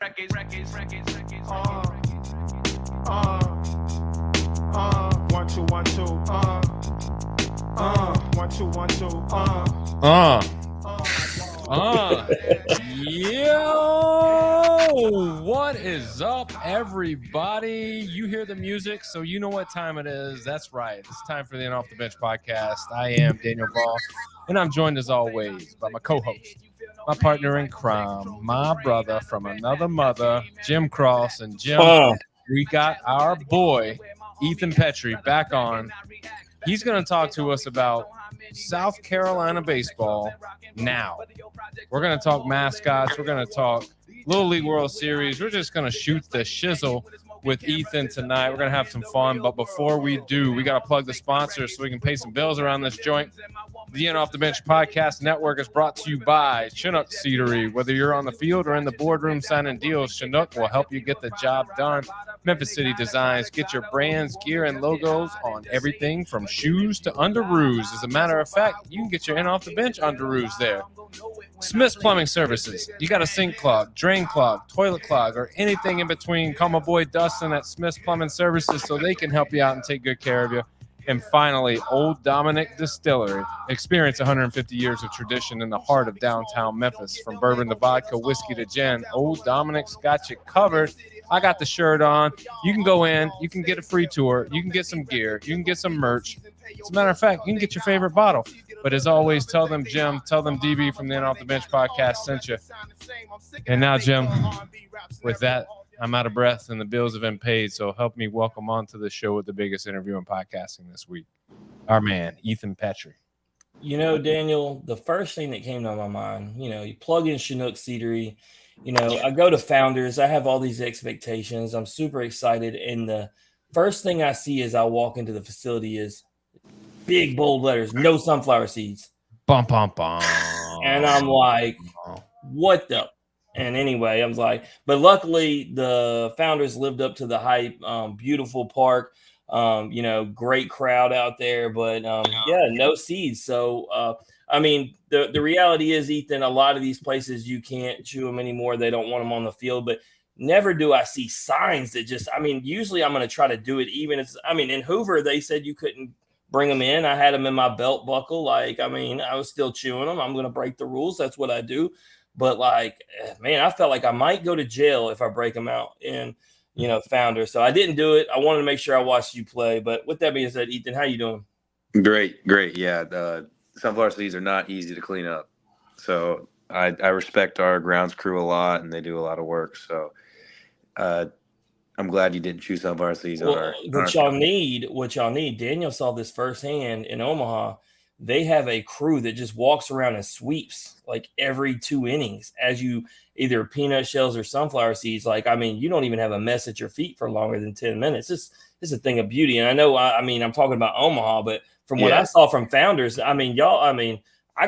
1, 2, 1, 2. 1, 2, 1, 2. Yo, what is up, everybody? You hear the music, so you know what time it is. That's right. It's time for the In Off the Bench podcast. I am Daniel Ball, and I'm joined as always by my co-host, my partner in crime, my brother from another mother, Jim Cross. And Jim, we got our boy, Ethan Petry, back on. He's going to talk to us about South Carolina baseball now. We're going to talk mascots. We're going to talk Little League World Series. We're just going to shoot the shizzle with Ethan tonight. We're going to have some fun. But before we do, we got to plug the sponsors so we can pay some bills around this joint. The In Off the Bench Podcast Network is brought to you by Chinook Seedery. Whether you're on the field or in the boardroom signing deals, Chinook will help you get the job done. Memphis City Designs. Get your brands, gear, and logos on everything from shoes to underoos. As a matter of fact, you can get your In Off the Bench underoos there. Smith's Plumbing Services. You got a sink clog, drain clog, toilet clog, or anything in between. Call my boy Dustin at Smith's Plumbing Services so they can help you out and take good care of you. And finally, Old Dominick Distillery. Experience 150 years of tradition in the heart of downtown Memphis. From bourbon to vodka, whiskey to gin, Old Dominick's got you covered. I got the shirt on. You can go in. You can get a free tour. You can get some gear. You can get some merch. As a matter of fact, you can get your favorite bottle. But as always, tell them Jim, tell them DB from the In Off the Bench podcast sent you. And now, Jim, with that, I'm out of breath and the bills have been paid. So help me welcome on to the show with the biggest interview in podcasting this week, our man, Ethan Petry. You know, Daniel, the first thing that came to my mind, you plug in Chinook Seedery. I go to Founders. I have all these expectations. I'm super excited. And the first thing I see as I walk into the facility is big, bold letters, no sunflower seeds. Bum, bum, bum. And I'm like, what the? And anyway, I was like, but luckily the Founders lived up to the hype. Beautiful park, great crowd out there, but no seeds. So, the reality is, Ethan, a lot of these places, you can't chew them anymore. They don't want them on the field, but never do I see signs that usually I'm going to try to do it. In Hoover, they said you couldn't bring them in. I had them in my belt buckle. I was still chewing them. I'm going to break the rules. That's what I do. But I felt like I might go to jail if I break them out in, Founder. So I didn't do it. I wanted to make sure I watched you play. But with that being said, Ethan, how you doing? Great. Yeah. The sunflower seeds are not easy to clean up. So I respect our grounds crew a lot, and they do a lot of work. So I'm glad you didn't choose sunflower seeds. What y'all need, Daniel saw this firsthand in Omaha. They have a crew that just walks around and sweeps every 2 innings as you either peanut shells or sunflower seeds. You don't even have a mess at your feet for longer than 10 minutes. It's a thing of beauty. And I know, I'm talking about Omaha, but from what I saw from Founders, I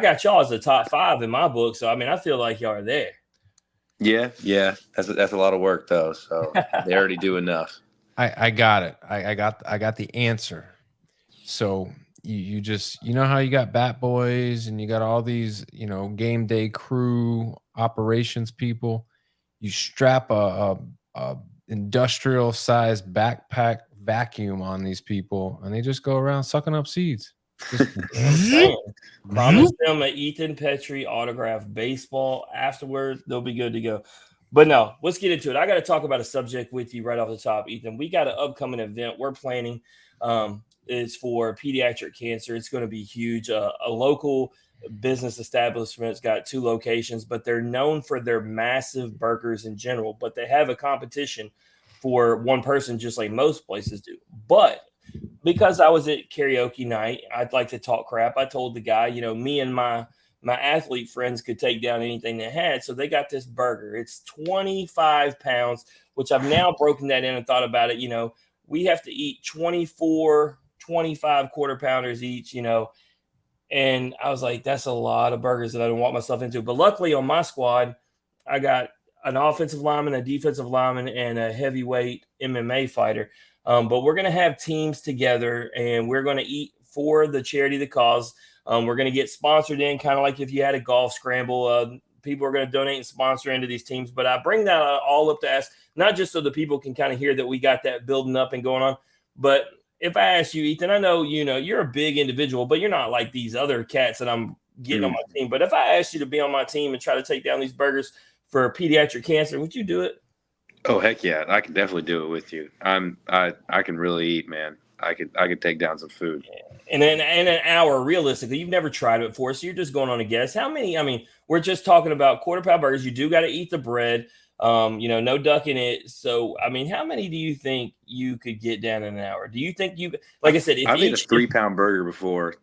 got y'all as a top 5 in my book. So, I feel like y'all are there. Yeah. That's a lot of work though. So they already do enough. I got it. I got the answer. So you just, how you got bat boys and you got all these, game day crew operations people. You strap a industrial sized backpack vacuum on these people and they just go around sucking up seeds. Promise them an Ethan Petry autographed baseball. Afterwards, they'll be good to go. But no, let's get into it. I got to talk about a subject with you right off the top, Ethan. We got an upcoming event we're planning. It's for pediatric cancer. It's going to be huge. A local business establishment's got 2 locations, but they're known for their massive burgers in general. But they have a competition for one person, just like most places do. But because I was at karaoke night, I'd like to talk crap. I told the guy, me and my athlete friends could take down anything they had. So they got this burger. It's 25 pounds, which I've now broken that in and thought about it. We have to eat 24, 25 quarter pounders each, and I was like, that's a lot of burgers that I don't want myself into. But luckily on my squad, I got an offensive lineman, a defensive lineman, and a heavyweight MMA fighter. But we're going to have teams together, and we're going to eat for the charity of the cause. We're going to get sponsored in, kind of like if you had a golf scramble. people are going to donate and sponsor into these teams. But I bring that all up to ask, not just so the people can kind of hear that we got that building up and going on, but if I ask you, Ethan, I know, you're a big individual, but you're not like these other cats that I'm getting on my team. But if I asked you to be on my team and try to take down these burgers for pediatric cancer, would you do it? Oh, heck yeah. I can definitely do it with you. I can really eat, man. I could take down some food. And then in an hour, realistically, you've never tried it before, so you're just going on a guess. How many? I mean, we're just talking about quarter pound burgers. You do got to eat the bread. No duck in it. So, I mean, how many do you think you could get down in an hour? Do you think you, like I said, I've made a 3-pound burger before.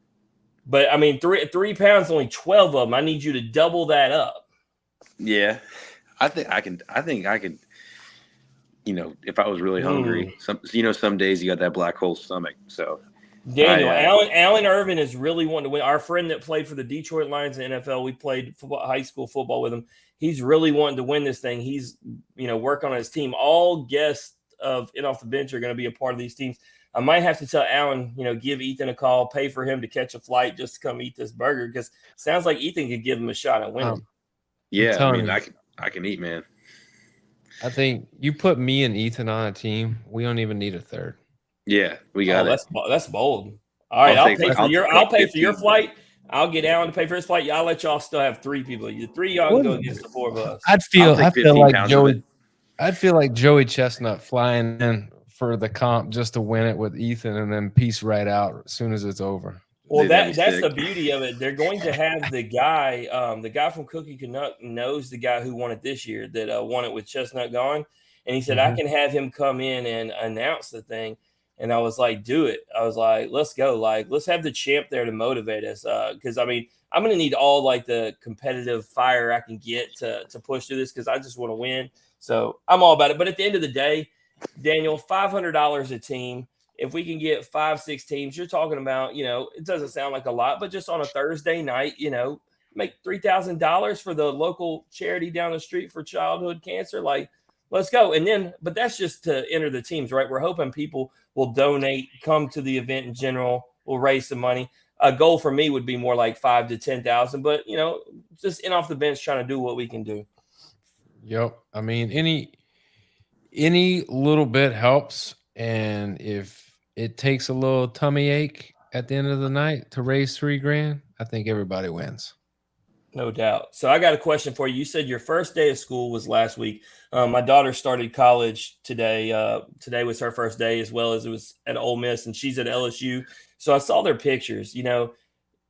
But I mean, three pounds, only 12 of them. I need you to double that up. Yeah, I think I can. If I was really hungry, some days you got that black hole stomach. So, Daniel, Allen Irvin is really wanting to win. Our friend that played for the Detroit Lions in the NFL, we played high school football with him. He's really wanting to win this thing. He's, working on his team. All guests of In Off the Bench are going to be a part of these teams. I might have to tell Allen, give Ethan a call, pay for him to catch a flight just to come eat this burger, because it sounds like Ethan could give him a shot at winning. Yeah, I can eat, man. I think you put me and Ethan on a team, we don't even need a third. Yeah, we got it. That's bold. All right, I'll pay for your flight. I'll get Allen to pay for his flight. I'll let y'all still have 3 people. The 3 y'all can go against the 4 of us. I feel like Joey. I'd feel like Joey Chestnut flying in for the comp just to win it with Ethan and then peace right out as soon as it's over. Well, that's the beauty of it. They're going to have the guy from Cookie Canuck knows the guy who won it this year that won it with Chestnut gone. And he said, I can have him come in and announce the thing. And I was like, do it. I was like, let's go. Like, let's have the champ there to motivate us. Because, I mean, I'm going to need all, like, the competitive fire I can get to push through this, because I just want to win. So I'm all about it. But at the end of the day, Daniel, $500 a team. If we can get 5-6 teams, you're talking about, it doesn't sound like a lot, but just on a Thursday night, make $3,000 for the local charity down the street for childhood cancer. Like, let's go. And then, but that's just to enter the teams, right? We're hoping people will donate, come to the event in general, we'll raise some money. A goal for me would be more like 5,000 to 10,000, but just In Off the Bench trying to do what we can do. Yep. I mean, any little bit helps. And if it takes a little tummy ache at the end of the night to raise $3,000, I think everybody wins. No doubt. So I got a question for you. You said your first day of school was last week. My daughter started college today. Today was her first day, as well as it was at Ole Miss, and she's at LSU. So I saw their pictures.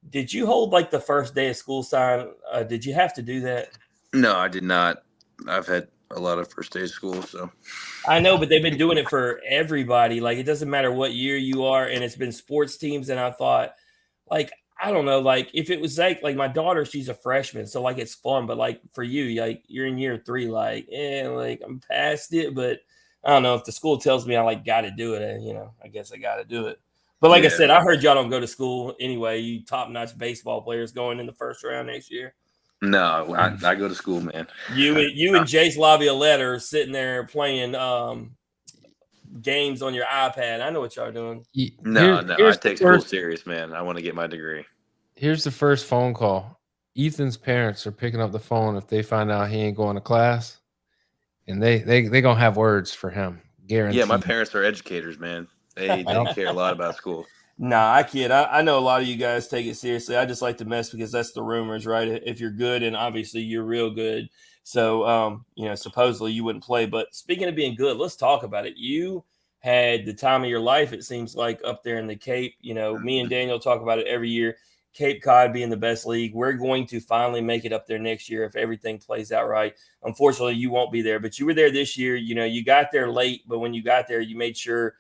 Did you hold like the first day of school sign? Did you have to do that? No, I did not. I've had a lot of first day of school, so I know, but they've been doing it for everybody. Like, it doesn't matter what year you are, and it's been sports teams. And I thought, like, I don't know, like if it was like my daughter, she's a freshman, so like it's fun. But like for you, like you're in year 3, like I'm past it. But I don't know, if the school tells me I got to do it, I guess I got to do it. But like I said, I heard y'all don't go to school anyway. You top-notch baseball players going in the first round next year. No, I go to school, man. You and Jace Laviolette are sitting there playing games on your iPad. I know what y'all are doing. No, I take school serious, man. I want to get my degree. Here's the first phone call. Ethan's parents are picking up the phone if they find out he ain't going to class, and they gonna have words for him. Guaranteed. Yeah, my parents are educators, man. They care a lot about school. Nah, I kid. I know a lot of you guys take it seriously. I just like to mess because that's the rumors, right? If you're good, and obviously you're real good, so supposedly you wouldn't play. But speaking of being good, let's talk about it. You had the time of your life, it seems like, up there in the Cape. Me and Daniel talk about it every year. Cape Cod being the best league. We're going to finally make it up there next year if everything plays out right. Unfortunately, you won't be there, but you were there this year. You got there late, but when you got there, you made sure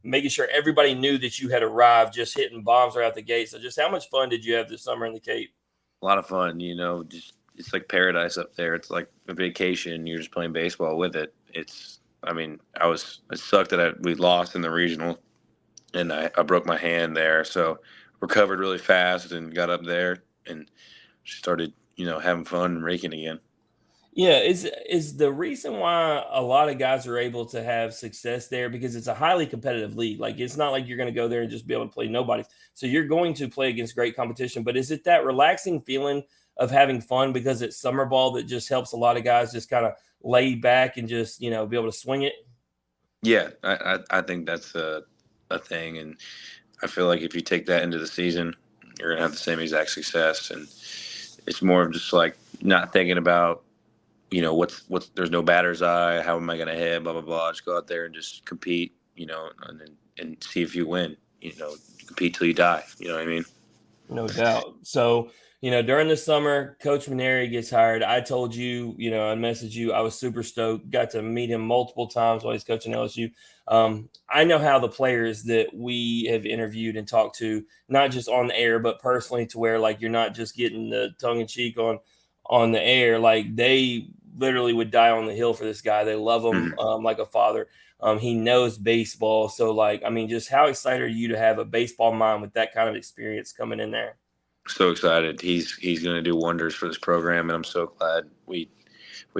making sure everybody knew that you had arrived, just hitting bombs right out the gate. So just how much fun did you have this summer in the Cape? A lot of fun, just it's like paradise up there. It's like a vacation. You're just playing baseball with it. It sucked that we lost in the regional, and I broke my hand there. So recovered really fast and got up there and started, having fun and raking again. Yeah, is the reason why a lot of guys are able to have success there because it's a highly competitive league. Like, it's not like you're going to go there and just be able to play nobody. So you're going to play against great competition. But is it that relaxing feeling of having fun because it's summer ball that just helps a lot of guys just kind of lay back and just, be able to swing it? Yeah, I think that's a thing, and I feel like if you take that into the season, you're gonna have the same exact success. And it's more of just like not thinking about, what's there's no batter's eye. How am I gonna hit? Blah blah blah. Just go out there and just compete, and see if you win. Compete till you die. You know what I mean? No doubt. So, during the summer, Coach Manieri gets hired. I told you, I messaged you. I was super stoked. Got to meet him multiple times while he's coaching LSU. I know how the players that we have interviewed and talked to, not just on the air, but personally, to where like you're not just getting the tongue in cheek on the air. Like they literally would die on the hill for this guy. They love him like a father. He knows baseball. So, like, I mean, just how excited are you to have a baseball mind with that kind of experience coming in there? So excited. He's going to do wonders for this program, and I'm so glad we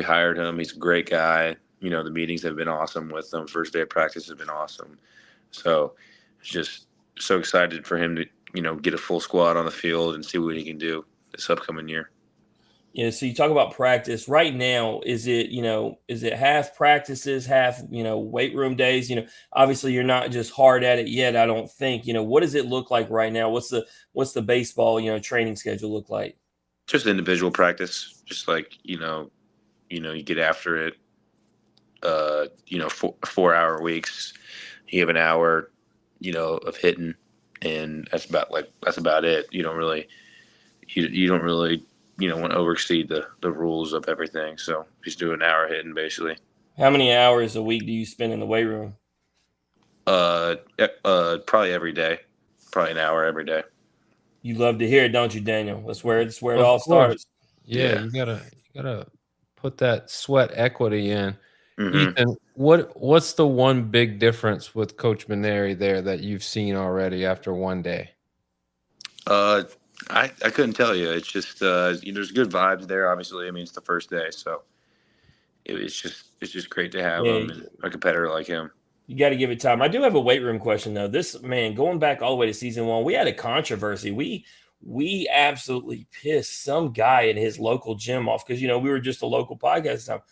hired him. He's a great guy. The meetings have been awesome with him. First day of practice has been awesome. So just so excited for him to, get a full squad on the field and see what he can do this upcoming year. Yeah, so you talk about practice right now. Is it half practices, half, weight room days? Obviously you're not just hard at it yet, I don't think. What does it look like right now? What's the baseball, training schedule look like? Just individual practice, just like, you get after it. 4-hour weeks. You have an hour, of hitting, and that's about it. You don't really want to overexceed the rules of everything. So just do an hour hitting basically. How many hours a week do you spend in the weight room? Probably every day. Probably an hour every day. You love to hear it, don't you, Daniel? That's where it Of all course. starts. Yeah, you gotta put that sweat equity in. Mm-hmm. Ethan, what's the one big difference with Coach Manieri there that you've seen already after one day? I couldn't tell you. It's just there's good vibes there. Obviously, I mean it's the first day, so it's just great to have him and a competitor like him. You got to give it time. I do have a weight room question though. This man, going back all the way to season 1, we had a controversy. We absolutely pissed some guy in his local gym off because we were just a local podcast time.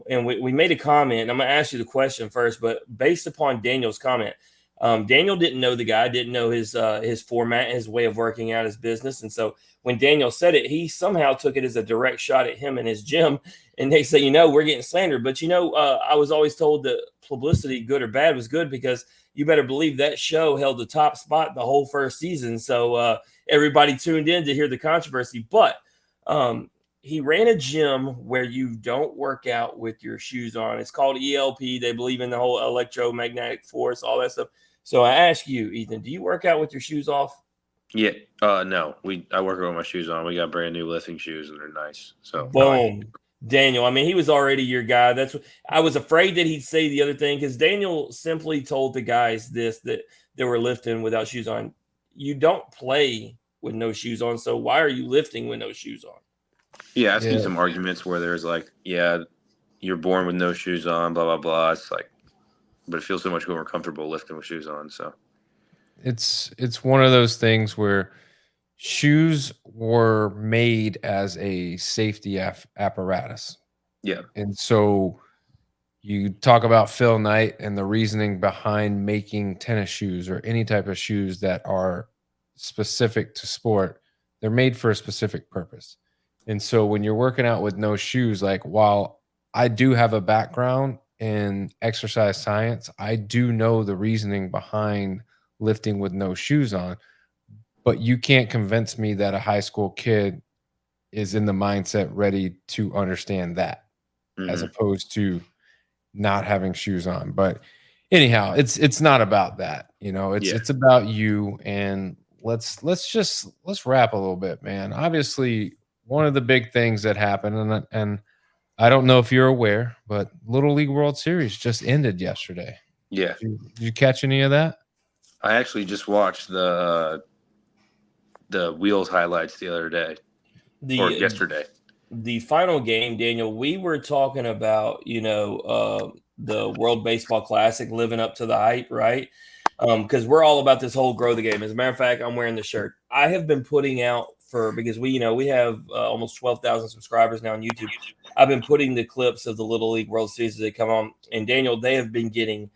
And we made a comment. And I'm going to ask you the question first, but based upon Daniel's comment, Daniel didn't know the guy, didn't know his format, his way of working out his business. And so when Daniel said it, he somehow took it as a direct shot at him and his gym. And they say, we're getting slandered. But, I was always told that publicity, good or bad, was good because you better believe that show held the top spot the whole first season. So everybody tuned in to hear the controversy. But he ran a gym where you don't work out with your shoes on. It's called ELP. They believe in the whole electromagnetic force, all that stuff. So I ask you, Ethan, do you work out with your shoes off? Yeah. No. I work with my shoes on. We got brand new lifting shoes and they're nice. So boom. Daniel, I mean, he was already your guy. That's what I was afraid that he'd say the other thing because Daniel simply told the guys that they were lifting without shoes on. You don't play with no shoes on, so why are you lifting with no shoes on? Yeah, I've seen some arguments where there's like, yeah, you're born with no shoes on, blah, blah, blah. It's like, but it feels so much more comfortable lifting with shoes on. So It's one of those things where shoes were made as a safety apparatus. Yeah. And so you talk about Phil Knight and the reasoning behind making tennis shoes or any type of shoes that are specific to sport. They're made for a specific purpose. And so when you're working out with no shoes, like while I do have a background in exercise science, I do know the reasoning behind lifting with no shoes on. But you can't convince me that a high school kid is in the mindset ready to understand that, as opposed to not having shoes on. But anyhow, it's not about that. It's about you. And let's wrap a little bit, man. Obviously, one of the big things that happened, and I don't know if you're aware, but Little League World Series just ended yesterday. Yeah. Did you catch any of that? I actually just watched the Wheels highlights the other day or yesterday. The final game, Daniel, we were talking about, the World Baseball Classic living up to the hype, right? Because we're all about this whole grow the game. As a matter of fact, I'm wearing the shirt. I have been putting out because we have almost 12,000 subscribers now on YouTube. I've been putting the clips of the Little League World Series as they come on, and Daniel, they have been getting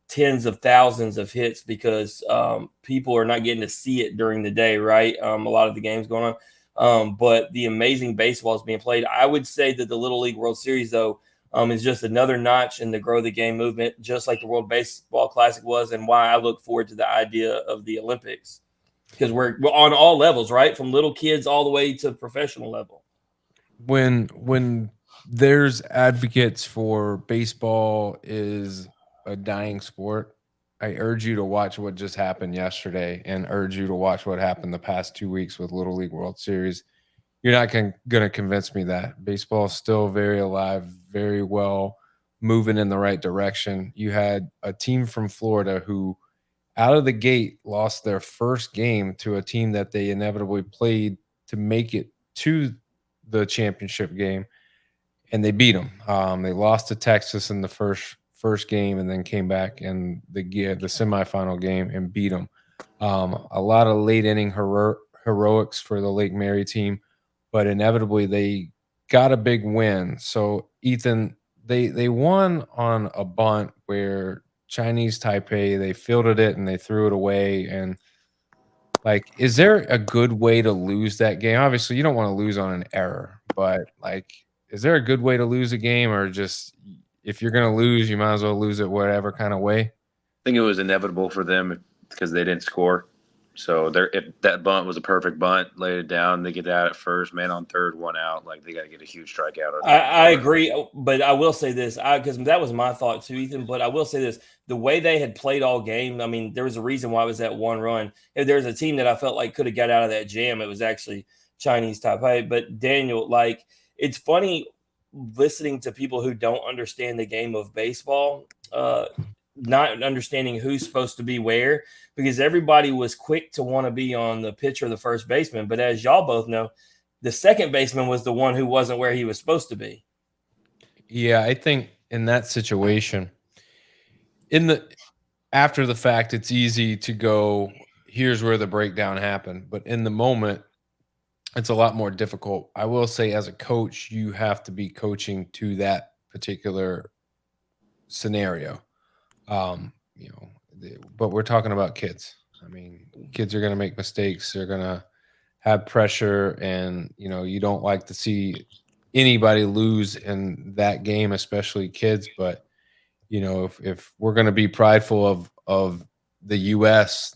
tens of thousands of hits because people are not getting to see it during the day, right? A lot of the games going on, but the amazing baseball is being played. I would say that the Little League World Series, though, is just another notch in the grow the game movement, just like the World Baseball Classic was, and why I look forward to the idea of the Olympics, because we're on all levels, right? From little kids all the way to professional level. When there's advocates for baseball is a dying sport, I urge you to watch what just happened yesterday and urge you to watch what happened the past 2 weeks with Little League World Series. You're not going to convince me that baseball is still very alive, very well, moving in the right direction. You had a team from Florida who out of the gate lost their first game to a team that they inevitably played to make it to the championship game, and they beat them. They lost to Texas in the first game and then came back in the semifinal game and beat them. A lot of late inning heroics for the Lake Mary team, but inevitably they got a big win. So Ethan, they won on a bunt where Chinese Taipei, they fielded it and they threw it away. And like, is there a good way to lose that game? Obviously, you don't want to lose on an error, but like, is there a good way to lose a game, or just if you're going to lose, you might as well lose it whatever kind of way? I think it was inevitable for them because they didn't score. So if that bunt was a perfect bunt, laid it down, they get out at first, man on third, one out. Like, they got to get a huge strikeout. I agree, but I will say this, because that was my thought too, Ethan. But I will say this: the way they had played all game, I mean, there was a reason why it was that one run. If there was a team that I felt like could have got out of that jam, it was actually Chinese Taipei. But Daniel, like, it's funny listening to people who don't understand the game of baseball, not understanding who's supposed to be where, because everybody was quick to want to be on the pitcher or the first baseman. But as y'all both know, the second baseman was the one who wasn't where he was supposed to be. Yeah, I think in that situation, after the fact, it's easy to go, here's where the breakdown happened. But in the moment, it's a lot more difficult. I will say, as a coach, you have to be coaching to that particular scenario. But we're talking about kids. I mean, kids are going to make mistakes. They're going to have pressure, and you don't like to see anybody lose in that game, especially kids. But if we're going to be prideful of the U.S.,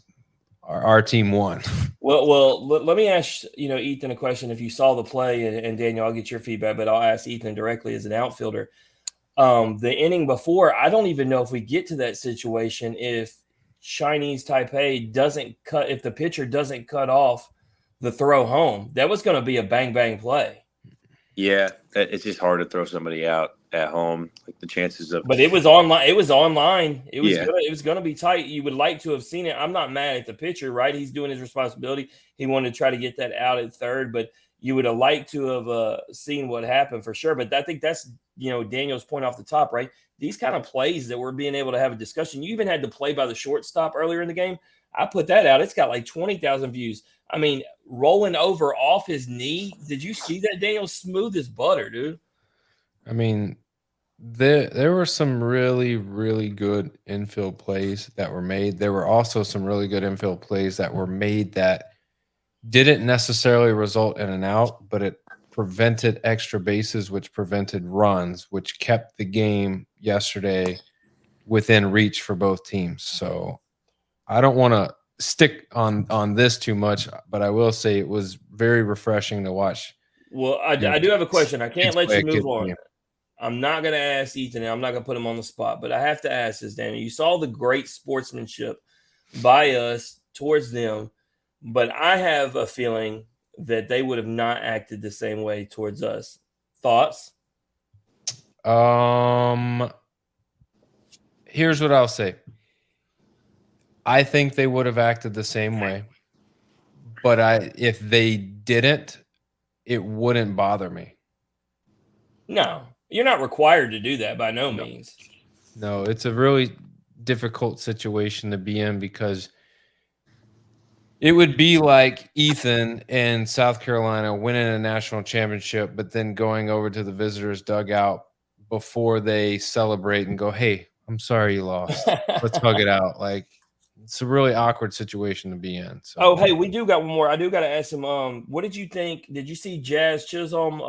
our team won. Well, let me ask Ethan a question. If you saw the play, and Daniel, I'll get your feedback, but I'll ask Ethan directly as an outfielder. The inning before, I don't even know if we get to that situation if Chinese Taipei if the pitcher doesn't cut off the throw home. That was going to be a bang bang play. Yeah, it's just hard to throw somebody out at home. Like, the chances of, but it was online. It was online. It was Yeah. good. It was going to be tight. You would like to have seen it. I'm not mad at the pitcher, right? He's doing his responsibility. He wanted to try to get that out at third, but you would have liked to have seen what happened for sure. But I think that's Daniel's point off the top, right? These kind of plays that we're being able to have a discussion. You even had the play by the shortstop earlier in the game. I put that out. It's got like 20,000 views. I mean, rolling over off his knee. Did you see that, Daniel? Smooth as butter, dude. I mean, there were some really, really good infield plays that were made. There were also some really good infield plays that were made that didn't necessarily result in an out, but it prevented extra bases, which prevented runs, which kept the game yesterday within reach for both teams. So I don't want to stick on this too much, but I will say it was very refreshing to watch. Well, I do have a question. I can't let you move on. Game. I'm not going to ask Ethan. I'm not going to put him on the spot, but I have to ask this, Daniel. You saw the great sportsmanship by us towards them, but I have a feeling that they would have not acted the same way towards us. Thoughts? Here's what I'll say. I think they would have acted the same way, but if they didn't, it wouldn't bother me. No, you're not required to do that by no means. No, it's a really difficult situation to be in because It would be like Ethan in South Carolina winning a national championship, but then going over to the visitors' dugout before they celebrate and go, "Hey, I'm sorry you lost. Let's hug it out." Like, it's a really awkward situation to be in. So, Oh, hey, we do got one more. I do got to ask him. What did you think? Did you see Jazz Chisholm?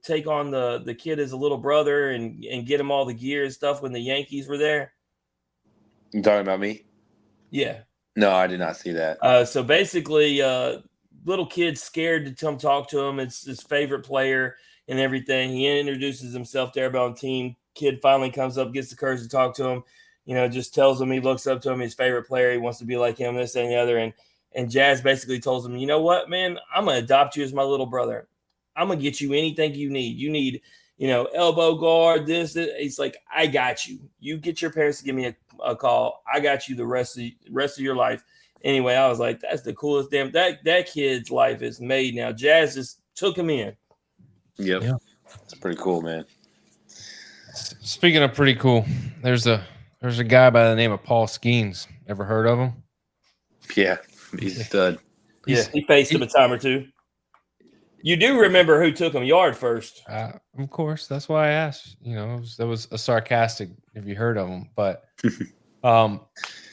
Take on the kid as a little brother and get him all the gear and stuff when the Yankees were there. You talking about me? Yeah. No, I did not see that. So basically, little kid's scared to come talk to him. It's his favorite player and everything. He introduces himself to everybody on the team. Kid finally comes up, gets the courage to talk to him. Just tells him he looks up to him, his favorite player. He wants to be like him, this and the other. And Jazz basically tells him, you know what, man, I'm going to adopt you as my little brother. I'm going to get you anything you need. You need, elbow guard, this. It's like, I got you. You get your parents to give me a call. I got you the rest of your life. Anyway, I was like, that's the coolest damn that kid's life is made now. Jazz just took him in. Yep. Yeah. It's pretty cool, man. Speaking of pretty cool, there's a guy by the name of Paul Skeens. Ever heard of him? Yeah, he's a stud. Yeah, he faced him a time or two. You do remember who took him yard first? Of course, that's why I asked. That was a sarcastic. If you heard of him, but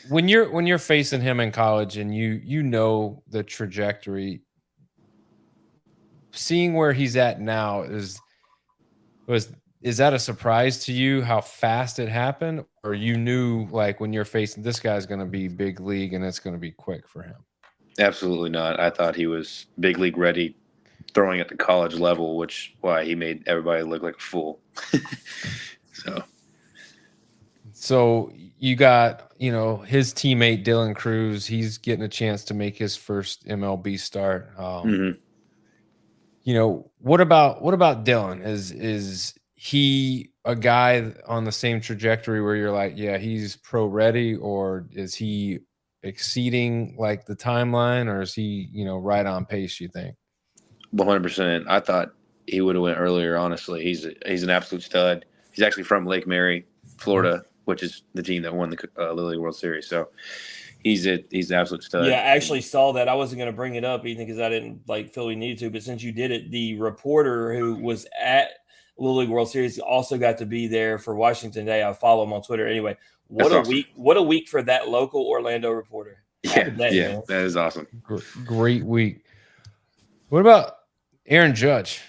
when you're facing him in college and you know the trajectory, seeing where he's at now is that a surprise to you how fast it happened, or you knew like when you're facing this guy's going to be big league and it's going to be quick for him? Absolutely not. I thought he was big league ready, throwing at the college level, which why he made everybody look like a fool. So you got, his teammate Dylan Cruz. He's getting a chance to make his first MLB start. What about Dylan? Is he a guy on the same trajectory where you're like, yeah, he's pro ready, or is he exceeding like the timeline, or is he, right on pace, you think? 100%. I thought he would have went earlier. Honestly, he's an absolute stud. He's actually from Lake Mary, Florida, which is the team that won the Little League World Series. So he's an absolute stud. Yeah, I actually saw that. I wasn't going to bring it up, Ethan, because I didn't feel we needed to. But since you did it, the reporter who was at Little League World Series also got to be there for Washington Day. I follow him on Twitter. Anyway, what a week! What a week for that local Orlando reporter. Yeah, that is awesome. Great week. What about Aaron Judge,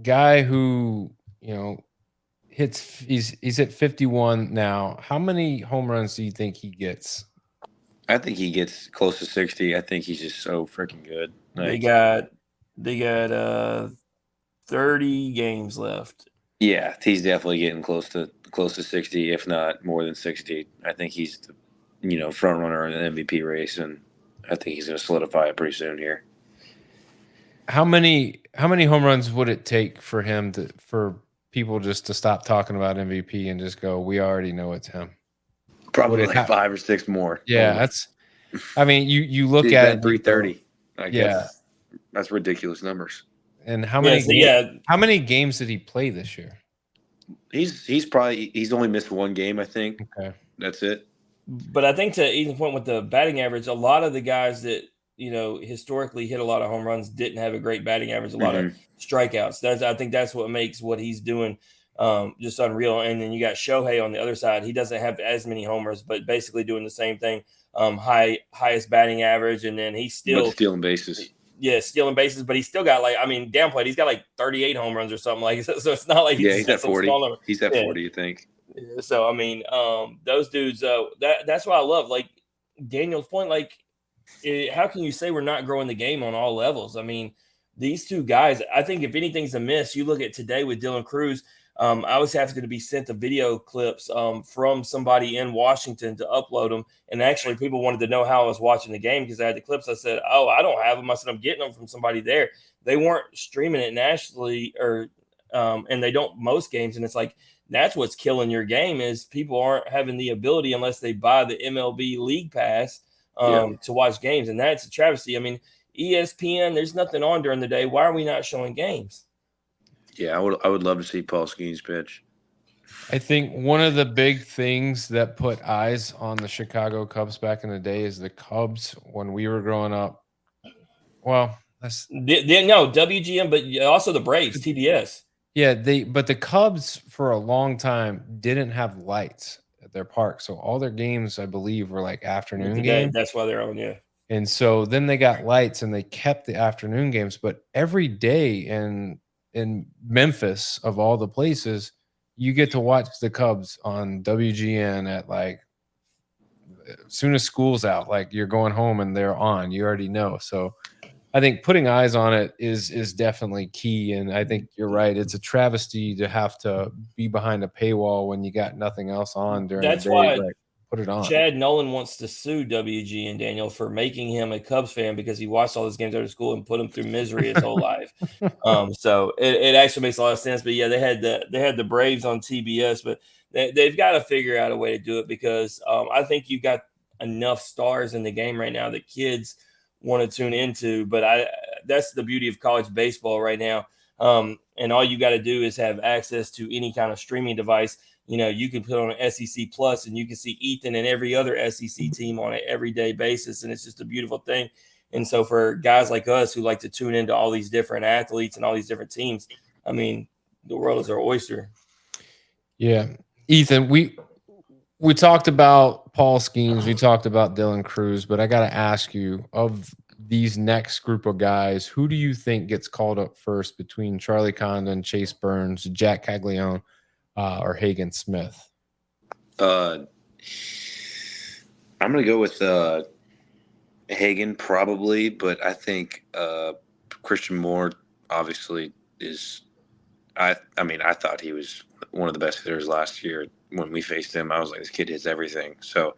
guy who hits? He's at 51 now. How many home runs do you think he gets? I think he gets close to 60. I think he's just so freaking good. They got 30 games left. Yeah, he's definitely getting close to 60, if not more than 60. I think he's the front runner in the MVP race, and I think he's going to solidify it pretty soon here. How many home runs would it take for him for people just to stop talking about MVP and just go, we already know it's him? Probably like 5 or 6 more. Yeah, you look at it, 330. I guess. Yeah, that's ridiculous numbers. And how many games did he play this year? He's only missed 1 game, I think. Okay, that's it. But I think to Ethan's point with the batting average, a lot of the guys that historically hit a lot of home runs didn't have a great batting average, a lot of strikeouts. I think that's what makes what he's doing just unreal. And then you got Shohei on the other side. He doesn't have as many homers, but basically doing the same thing. Highest batting average, and then he's still stealing bases. Yeah, stealing bases, but he's still got downplayed. He's got 38 home runs or something like that. So it's not like he's at 40. He's at 40, you think? Yeah, so those dudes. That's what I love. Like Daniel's point, how can you say we're not growing the game on all levels? I mean, these two guys. I think if anything's amiss, you look at today with Dylan Cruz. I was having to be sent the video clips from somebody in Washington to upload them. And actually, people wanted to know how I was watching the game because I had the clips. I said, "Oh, I don't have them." I said, "I'm getting them from somebody there." They weren't streaming it nationally, and they don't most games. And it's like that's what's killing your game is people aren't having the ability unless they buy the MLB League Pass to watch games, and that's a travesty. I mean, ESPN, there's nothing on during the day. Why are we not showing games? Yeah, I would love to see Paul Skeens pitch. I think one of the big things that put eyes on the Chicago Cubs back in the day is the Cubs when we were growing up. Well, that's No, WGM, but also the Braves, TBS. yeah, but the Cubs for a long time didn't have lights at their park. So all their games, I believe, were like afternoon Today, games. that's why they're on, yeah. And so then they got lights and they kept the afternoon games, but every day in Memphis of all the places, you get to watch the Cubs on WGN at like as soon as school's out, like you're going home and they're on, you already know. So I think putting eyes on it is definitely key. And I think you're right. It's a travesty to have to be behind a paywall when you got nothing else on during the That's day. why Like, put it on. Chad Nolan wants to sue WG and Daniel for making him a Cubs fan because he watched all those games out of school and put him through misery his whole life. So it actually makes a lot of sense. But yeah, they had the Braves on TBS, but they've got to figure out a way to do it because I think you've got enough stars in the game right now that kids want to tune into. But that's the beauty of college baseball right now. And all you got to do is have access to any kind of streaming device. You know, you can put on an SEC Plus and you can see Ethan and every other SEC team on an everyday basis. And it's just a beautiful thing. And so for guys like us who like to tune into all these different athletes and all these different teams, I mean, the world is our oyster. Yeah. Ethan, we talked about Paul Skeens, we talked about Dylan Cruz, but I got to ask you, of these next group of guys, who do you think gets called up first between Charlie Condon, Chase Burns, Jack Caglione, or Hagen Smith? I'm going to go with Hagen probably, but I think Christian Moore obviously is. I mean, I thought he was one of the best hitters last year. When we faced him, I was like, this kid hits everything. So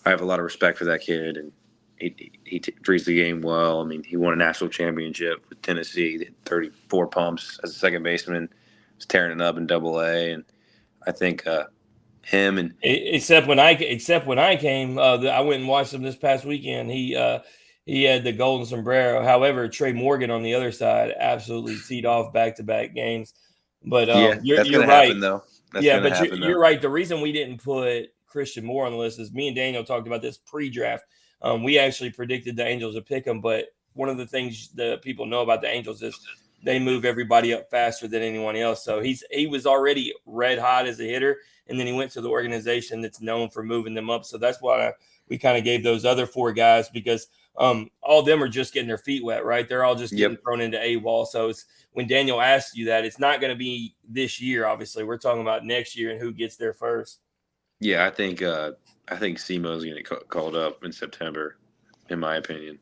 I have a lot of respect for that kid, and he treats the game well. I mean, he won a national championship with Tennessee. He hit 34 pumps as a second baseman. Was tearing it up in Double-A, and I think him and except when I came, I went and watched him this past weekend. He had the golden sombrero. However, Trey Morgan on the other side absolutely teed off back-to-back games. But yeah, that's you're gonna right. happen though. That's Yeah, gonna but happen, you're though. right. The reason we didn't put Christian Moore on the list is me and Daniel talked about this pre-draft. We actually predicted the Angels would pick him, but one of the things that people know about the Angels is they move everybody up faster than anyone else. So he was already red hot as a hitter, and then he went to the organization that's known for moving them up. So that's why we kind of gave those other four guys because all of them are just getting their feet wet, right? They're all just getting thrown into AWOL. So it's when Daniel asks you that, it's not going to be this year. Obviously, we're talking about next year and who gets there first. Yeah, I think Semo's going to get called up in September, in my opinion.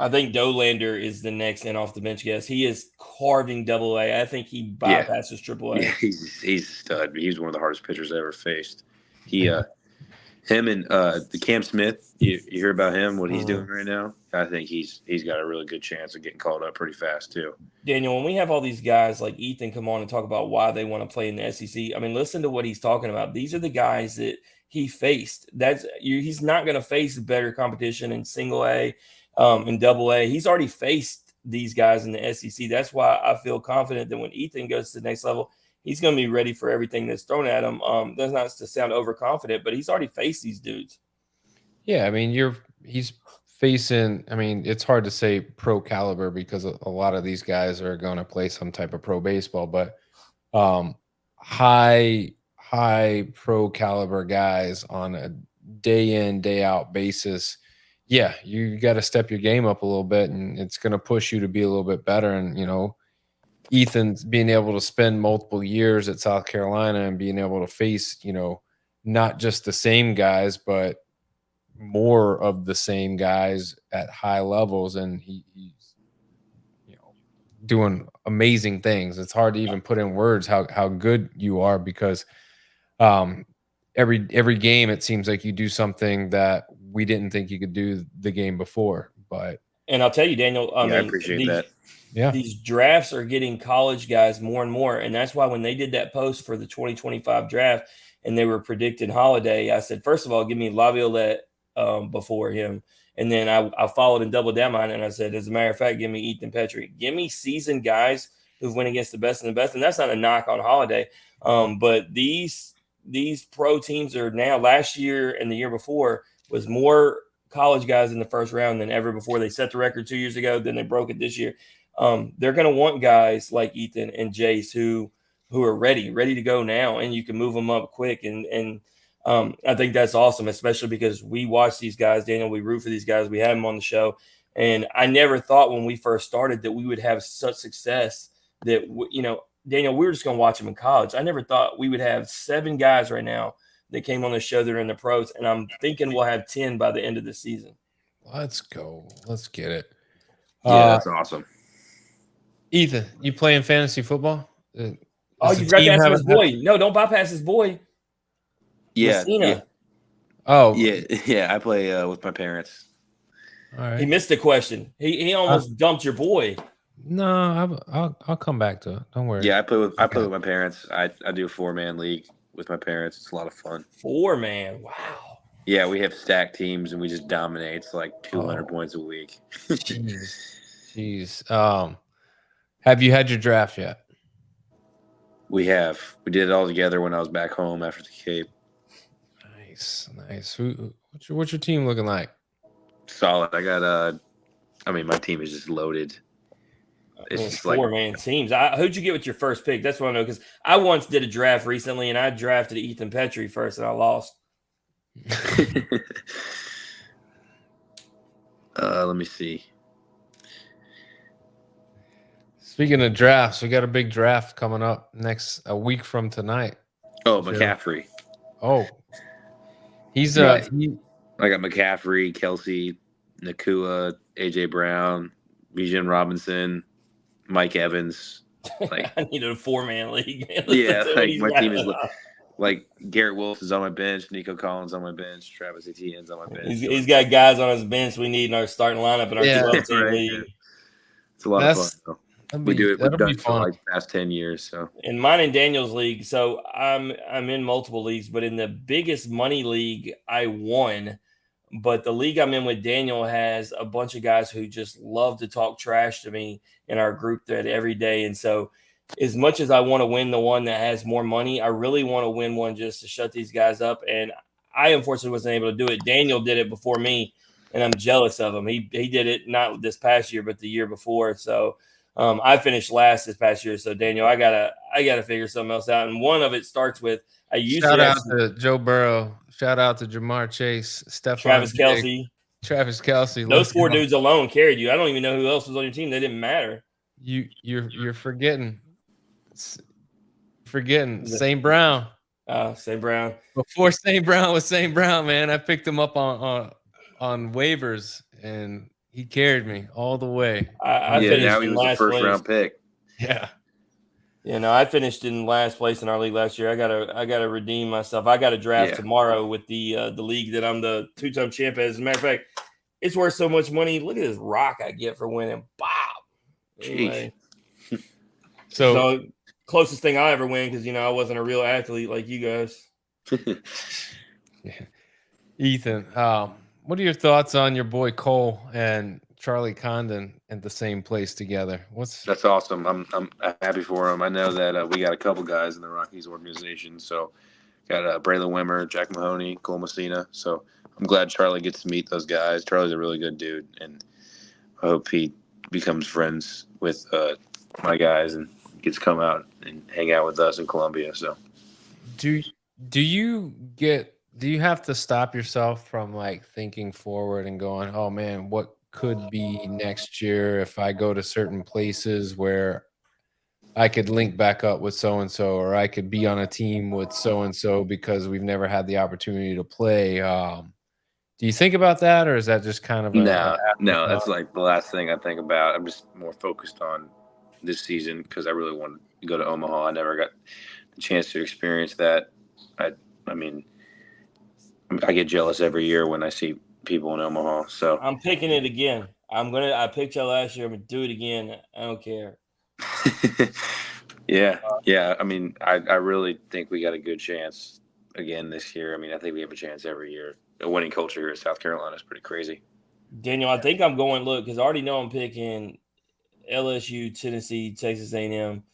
I think Dolander is the next in off the bench guess. He is carving Double-A. I think he bypasses Triple-A. Yeah, he's a stud. He's one of the hardest pitchers I ever faced. Him and the Cam Smith, you hear about him, what he's doing right now? I think he's got a really good chance of getting called up pretty fast too. Daniel, when we have all these guys like Ethan come on and talk about why they want to play in the SEC, I mean, listen to what he's talking about. These are the guys that he faced. He's not going to face better competition in Single A, in Double-A. He's already faced these guys in the SEC. That's why I feel confident that when Ethan goes to the next level, he's going to be ready for everything that's thrown at him. That's not to sound overconfident, but he's already faced these dudes. Yeah, I mean, he's facing. I mean, it's hard to say pro caliber because a lot of these guys are going to play some type of pro baseball, but high pro caliber guys on a day in day out basis. Yeah, you got to step your game up a little bit, and it's going to push you to be a little bit better. And Ethan's being able to spend multiple years at South Carolina and being able to face, not just the same guys, but more of the same guys at high levels. And he's, doing amazing things. It's hard to even put in words how good you are because every game, it seems like you do something that we didn't think you could do the game before. And I'll tell you, Daniel, I appreciate that. Yeah. These drafts are getting college guys more and more. And that's why when they did that post for the 2025 draft and they were predicting Holiday, I said, first of all, give me Laviolette before him. And then I followed and doubled down on it. And I said, as a matter of fact, give me Ethan Petry. Give me seasoned guys who've went against the best and the best. And that's not a knock on Holiday. But these these pro teams are now, last year and the year before was more college guys in the first round than ever before. They set the record 2 years ago, then they broke it this year. They're going to want guys like Ethan and Jace who are ready to go now, and you can move them up quick. And I think that's awesome, especially because we watch these guys, Daniel. We root for these guys. We have them on the show, and I never thought when we first started that we would have such success. That Daniel, we were just going to watch them in college. I never thought we would have 7 guys right now that came on the show that are in the pros, and I'm thinking we'll have 10 by the end of the season. Let's go. Let's get it. Yeah, that's awesome. Ethan, you playing fantasy football? You forgot to ask his boy. No, don't bypass his boy. Yeah. Messina. Yeah. Oh. Yeah. I play with my parents. All right. He missed the question. He almost dumped your boy. No, I'll come back to it. Don't worry. Yeah, I play with my parents. I do a 4-man league with my parents. It's a lot of fun. 4-man. Wow. Yeah, we have stacked teams and we just dominate. It's like 200 points a week. Jeez. Have you had your draft yet? We have. We did it all together when I was back home after the Cape. Nice. What's your team looking like? Solid. I got my team is just loaded. It's just 4-man teams. Who'd you get with your first pick? That's what I know, because I once did a draft recently and I drafted Ethan Petry first and I lost. Let me see. Speaking of drafts, we got a big draft coming up a week from tonight. Oh, McCaffrey. Oh, he's I got McCaffrey, Kelsey, Nakua, AJ Brown, Bijan Robinson, Mike Evans. Like I needed a 4-man league. Yeah, like my team is like Garrett Wolf is on my bench, Nico Collins on my bench, Travis Etienne's on my bench. He's got guys on his bench we need in our starting lineup in our 12-team league. Yeah. It's a lot of fun. Though. We do it. We've done it for like the past 10 years. So in mine and Daniel's league, so I'm in multiple leagues, but in the biggest money league, I won. But the league I'm in with Daniel has a bunch of guys who just love to talk trash to me in our group thread every day. And so as much as I want to win the one that has more money, I really want to win one just to shut these guys up. And I unfortunately wasn't able to do it. Daniel did it before me, and I'm jealous of him. He did it not this past year, but the year before. So I finished last this past year. So Daniel, I gotta figure something else out. And one of it starts with shout out to Joe Burrow. Shout out to Jamar Chase, Travis Kelce. Those 4 dudes alone carried you. I don't even know who else was on your team. They didn't matter. You're forgetting. St. Brown. St. Brown. Before St. Brown was St. Brown, man, I picked him up on waivers, and he carried me all the way. I finished now he was the first round pick. Yeah. I finished in last place in our league last year. I gotta redeem myself. I got a draft tomorrow with the league that I'm the 2-time champ at. As a matter of fact, it's worth so much money. Look at this rock I get for winning. Bob. Anyway. So closest thing I ever win because I wasn't a real athlete like you guys. Ethan, what are your thoughts on your boy Cole and Charlie Condon at the same place together? That's awesome. I'm happy for him. I know that we got a couple guys in the Rockies organization. So got Braylon Wimmer, Jack Mahoney, Cole Messina. So I'm glad Charlie gets to meet those guys. Charlie's a really good dude, and I hope he becomes friends with my guys and gets to come out and hang out with us in Columbia. So do you have to stop yourself from like thinking forward and going, oh man, what could be next year if I go to certain places where I could link back up with so-and-so, or I could be on a team with so-and-so because we've never had the opportunity to play. Do you think about that, or is that just kind of no, that's like the last thing I think about. I'm just more focused on this season because I really want to go to Omaha. I never got the chance to experience that. I mean, I get jealous every year when I see people in Omaha. So I'm picking it again. I picked y'all last year. I'm gonna do it again. I don't care. Yeah. I mean, I really think we got a good chance again this year. I mean, I think we have a chance every year. The winning culture here in South Carolina is pretty crazy. Daniel, I think I'm going because I already know I'm picking LSU, Tennessee, Texas A&M,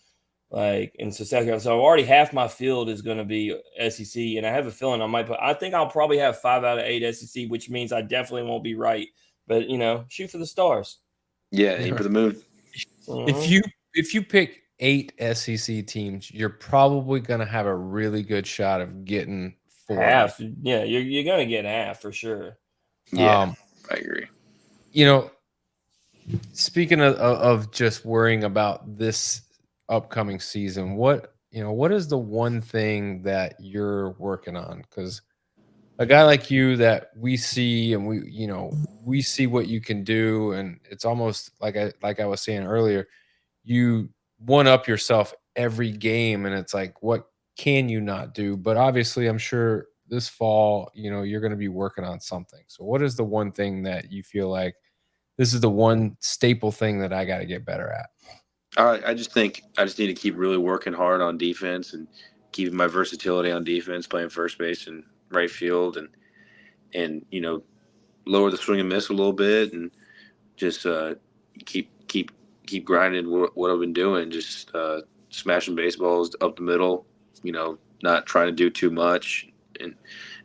Like, and so South Carolina, so already half my field is going to be SEC, and I have a feeling I think I'll probably have 5 out of 8 SEC, which means I definitely won't be right. But shoot for the stars. Yeah, aim for the moon. If you pick 8 SEC teams, you're probably going to have a really good shot of getting 4. Half. Yeah, you're going to get half for sure. Yeah, I agree. Speaking of just worrying about this upcoming season, what is the one thing that you're working on? Because a guy like you that we see and we see what you can do, and it's almost like I was saying earlier, you one up yourself every game, and it's like, what can you not do? But obviously, I'm sure this fall, you're going to be working on something. So what is the one thing that you feel like this is the one staple thing that I got to get better at? I just think I just need to keep really working hard on defense and keeping my versatility on defense, playing first base and right field, and lower the swing and miss a little bit, and just keep grinding what I've been doing, just smashing baseballs up the middle, not trying to do too much and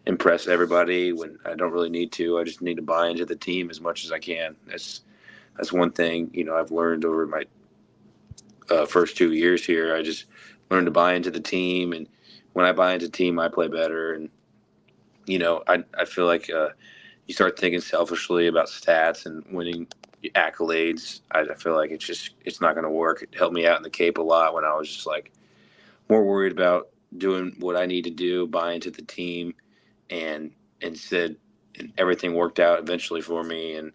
impress everybody when I don't really need to. I just need to buy into the team as much as I can. That's one thing I've learned over my first 2 years here. I just learned to buy into the team, and when I buy into the team, I play better. And I feel like you start thinking selfishly about stats and winning accolades. I feel like it's not going to work. It helped me out in the Cape a lot when I was just like more worried about doing what I need to do, buy into the team, and instead everything worked out eventually for me. And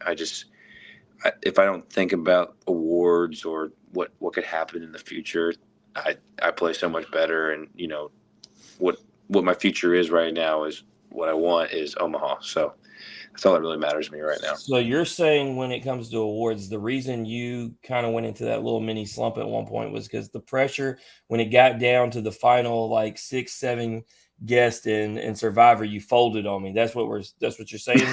if I don't think about awards or what could happen in the future, I play so much better. And what my future is right now is what I want is Omaha. So that's all that really matters to me right now. So you're saying when it comes to awards, the reason you kind of went into that little mini slump at one point was because the pressure, when it got down to the final like 6, 7 guest and Survivor, you folded on me. That's what you're saying.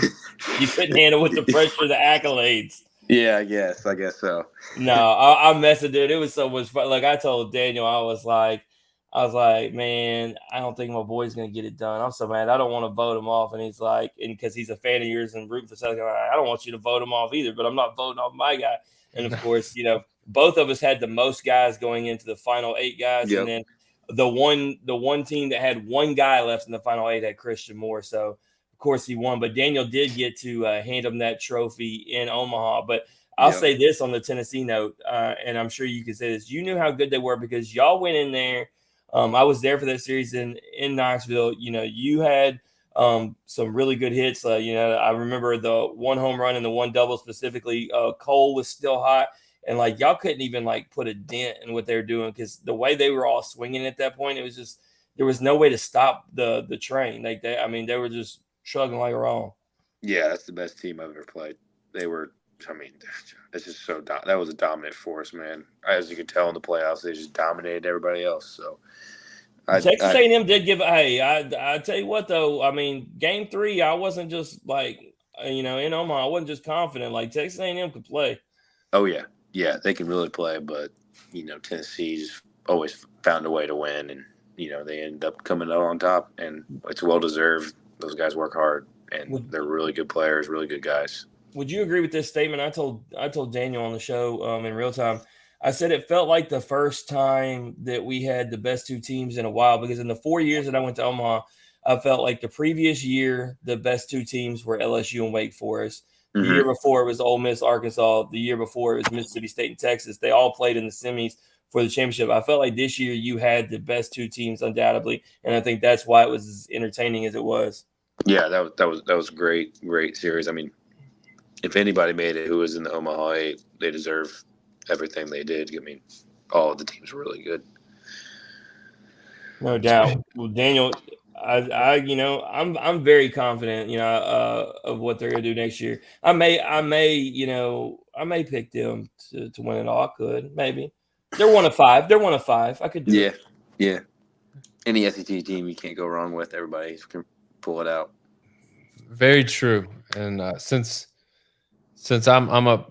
You couldn't handle with the pressure, the accolades. Yeah, I guess so. No, I messed it, dude. It was so much fun. Like I told Daniel, I was like, man, I don't think my boy's gonna get it done. I'm so mad. I don't want to vote him off. And he's like, and because he's a fan of yours and rooting for South Carolina, I don't want you to vote him off either. But I'm not voting off my guy. And of course, both of us had the most guys going into the final 8 guys, Yep. and then the one team that had one guy left in the final 8 had Christian Moore. So of course he won. But Daniel did get to hand him that trophy in Omaha. But I'll say this on the Tennessee note, and I'm sure you can say this. You knew how good they were because y'all went in there. I was there for that series in Knoxville. You had some really good hits. I remember the one home run and the one double specifically. Cole was still hot, and like y'all couldn't even like put a dent in what they were doing because the way they were all swinging at that point, it was just there was no way to stop the train. Like they were just chugging like a wrong. Yeah, that's the best team I've ever played. They were. I mean, it's just that was a dominant force, man. As you can tell in the playoffs, they just dominated everybody else. So Texas A&M did give. Hey, I tell you what though. I mean, Game 3, I wasn't just like in Omaha. I wasn't just confident. Like Texas A&M could play. Oh yeah, they can really play. But Tennessee just always found a way to win, and they end up coming out on top, and it's well deserved. Those guys work hard, and they're really good players, really good guys. Would you agree with this statement? I told Daniel on the show in real time. I said it felt like the first time that we had the best 2 teams in a while because in the 4 years that I went to Omaha, I felt like the previous year the best 2 teams were LSU and Wake Forest. The year before it was Ole Miss, Arkansas. The year before it was Mississippi State and Texas. They all played in the semis for the championship. I felt like this year you had the best 2 teams undoubtedly, and I think that's why it was as entertaining as it was. Yeah, that was a great series. I mean, if anybody made it who was in the Omaha 8, they deserve everything they did. I mean, all of the teams were really good. No doubt. Well, Daniel, I'm very confident, of what they're gonna do next year. I may pick them to win it all. I could maybe. They're 1 of 5. I could do it. Yeah. Any SEC team you can't go wrong with. Everybody can pull it out. Very true. And since I'm a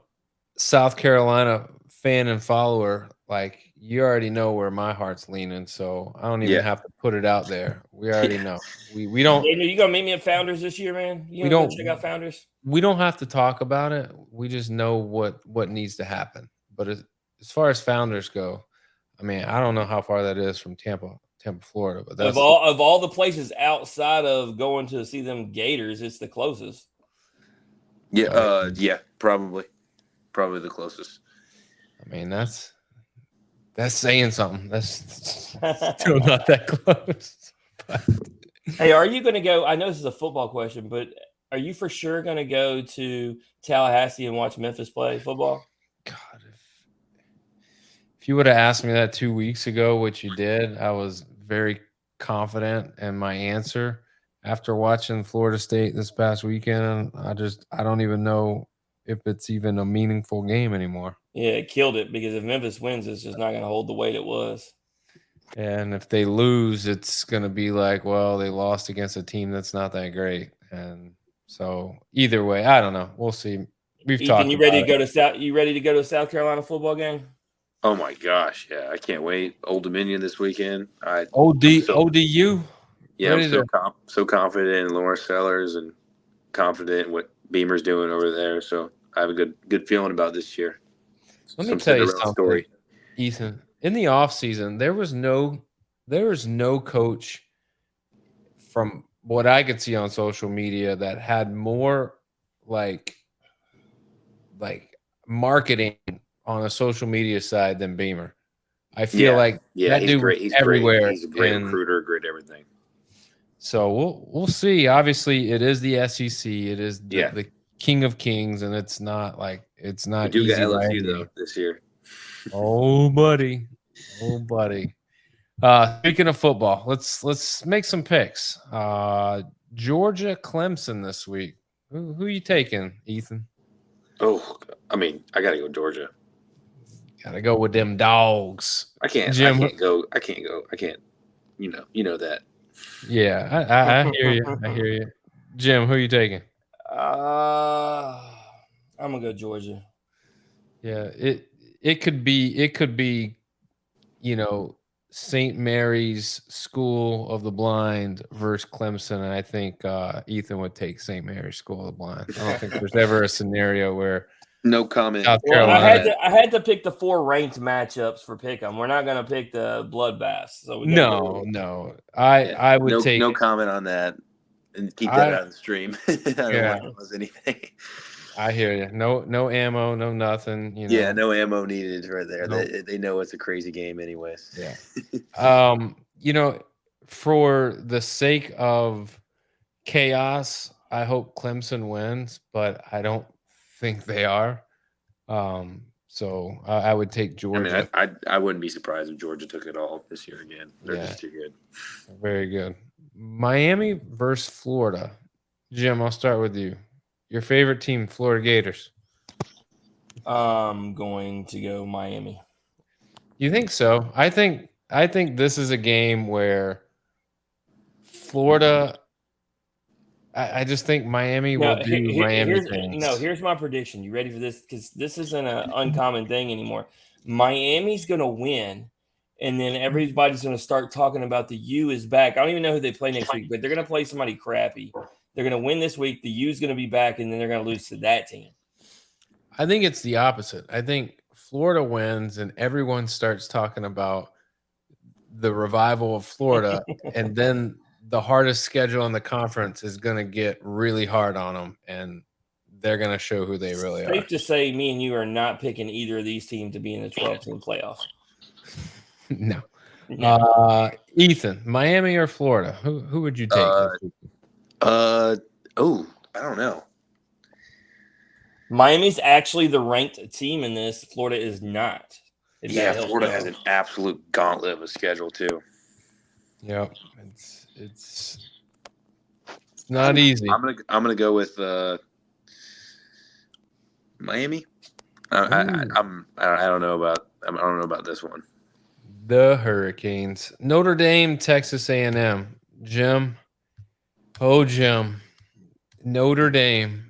South Carolina fan and follower, like you already know where my heart's leaning, so I don't even Yeah. have to put it out there. We already Yeah. know. We don't Daniel, you gonna meet me at Founders this year, man? You we gonna go don't check out Founders? we don't have to talk about it. We just know what needs to happen. But as far as Founders go, I mean, I don't know how far that is from Tampa, Florida, but Of that's all the places outside of going to see them Gators, it's the closest. Yeah. Yeah. Probably the closest. I mean, that's saying something. That's still not that close. But Hey, are you going to go? I know this is a football question, but are you for sure going to go to Tallahassee and watch Memphis play football? God, if you would have asked me that 2 weeks ago, which you did, I was very confident in my answer. After watching Florida State this past weekend, I don't even know if it's even a meaningful game anymore. Yeah, it killed it because if Memphis wins, it's just not going to hold the weight it was. And if they lose, it's going to be like, well, they lost against a team that's not that great. And so either way, I don't know. We'll see. We've Ethan, talked you about ready to it. go to South? You ready to go to a South Carolina football game? Oh my gosh, yeah, I can't wait. Old Dominion this weekend. ODU. Yeah, Ready I'm so confident in Lawrence Sellers and confident in what Beamer's doing over there. So I have a good feeling about this year. Let me Some tell you Cinderella something, story. Ethan. In the offseason, there was no coach from what I could see on social media that had more like marketing on a social media side than Beamer. I feel like Yeah, that he's dude was great. He's great. everywhere. He's a great And recruiter, great everything. so we'll see. Obviously, it is the SEC. It is Yeah. the king of kings, and it's not We do easy got by LSU any though means. this year. Oh, buddy. Oh, buddy. Speaking of football, let's make some picks. Georgia Clemson this week. Who you taking, Ethan? Oh, I mean, I gotta go Georgia. Gotta go with them dogs. I can't go. I can't. You know that. Yeah, I hear you. I hear you. Jim, who you taking? I'm gonna go Georgia. Yeah, it could be, St. Mary's School of the Blind versus Clemson, and I think Ethan would take St. Mary's School of the Blind. I don't think there's ever a scenario where No comment. South Well, Carolina. I had to pick the 4 ranked matchups for pick'em. We're not gonna pick the bloodbath. So we gotta go. No. I would take no comment on that, and keep that out of the stream. I don't want to cause anything. I hear you. No ammo, no nothing. Yeah, no ammo needed right there. Nope. They know it's a crazy game, anyways. Yeah. For the sake of chaos, I hope Clemson wins, but I don't think they are. So I would take Georgia. I mean, I wouldn't be surprised if Georgia took it all this year again. They're just too good. Very good. Miami versus Florida. Jim, I'll start with you. Your favorite team, Florida Gators. I'm going to go Miami. You think so? I think this is a game where Florida. I just think Miami will do Miami things. Here's my prediction. You ready for this? Because this isn't an uncommon thing anymore. Miami's going to win, and then everybody's going to start talking about the U is back. I don't even know who they play next week, but they're going to play somebody crappy. They're going to win this week. The U's going to be back, and then they're going to lose to that team. I think it's the opposite. I think Florida wins, and everyone starts talking about the revival of Florida, and then the hardest schedule in the conference is going to get really hard on them, and they're going to show who they really are. Safe to say, me and you are not picking either of these teams to be in the 12-team playoff. No. Ethan, Miami or Florida? Who would you take? I don't know. Miami's actually the ranked team in this. Florida is not. Florida has an absolute gauntlet of a schedule too. Yep, it's not easy. I'm gonna go with Miami. I don't know about this one. The Hurricanes, Notre Dame, Texas A&M. Jim, Notre Dame.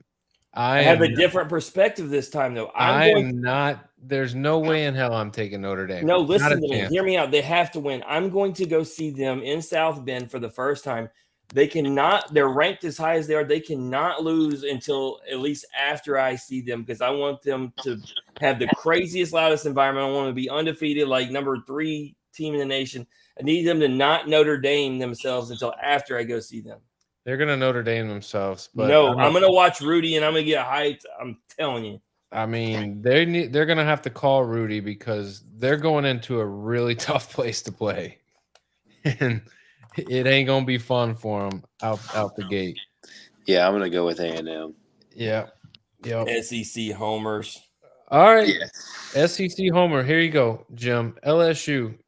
I have a different perspective this time, though. I'm not There's no way in hell I'm taking Notre Dame. No, Not listen a to me. chance. Hear me out. They have to win. I'm going to go see them in South Bend for the first time. They cannot, they're ranked as high as they are. They cannot lose until at least after I see them because I want them to have the craziest, loudest environment. I want them to be undefeated, like number 3 team in the nation. I need them to not Notre Dame themselves until after I go see them. They're gonna Notre Dame themselves, but No, I'm going to watch Rudy and I'm going to get hyped. I'm telling you. I mean, they're gonna have to call Rudy because they're going into a really tough place to play, and it ain't gonna be fun for them out the gate. Yeah, I'm gonna go with A&M. Yeah, yep. SEC homers. All right, Yeah. SEC homer. Here you go, Jim. LSU,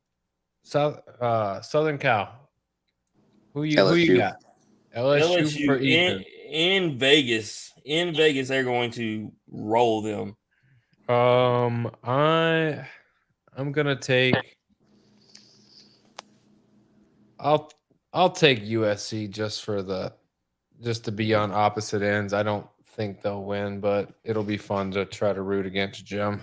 Southern Cal. Who you got? LSU for Ethan. in Vegas. In Vegas, they're going to roll them. I'm gonna take. I'll take USC just to be on opposite ends. I don't think they'll win, but it'll be fun to try to root against Jim.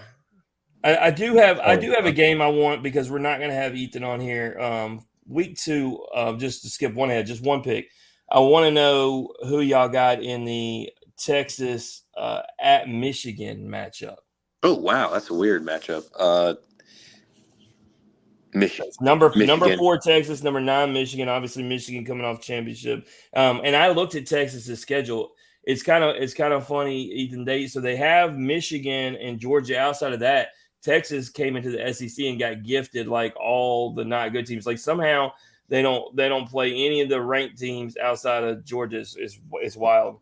I do have a game I want because we're not going to have Ethan on here. Week 2, just to skip one ahead, just one pick. I want to know who y'all got in the Texas at Michigan matchup. Oh wow, that's a weird matchup. Michigan. Number 4 Texas, number 9 Michigan. Obviously Michigan coming off championship. And I looked at Texas's schedule. It's kind of funny, Ethan. They have Michigan and Georgia. Outside of that, Texas came into the SEC and got gifted like all the not good teams. Like somehow they don't play any of the ranked teams outside of Georgia. It's wild.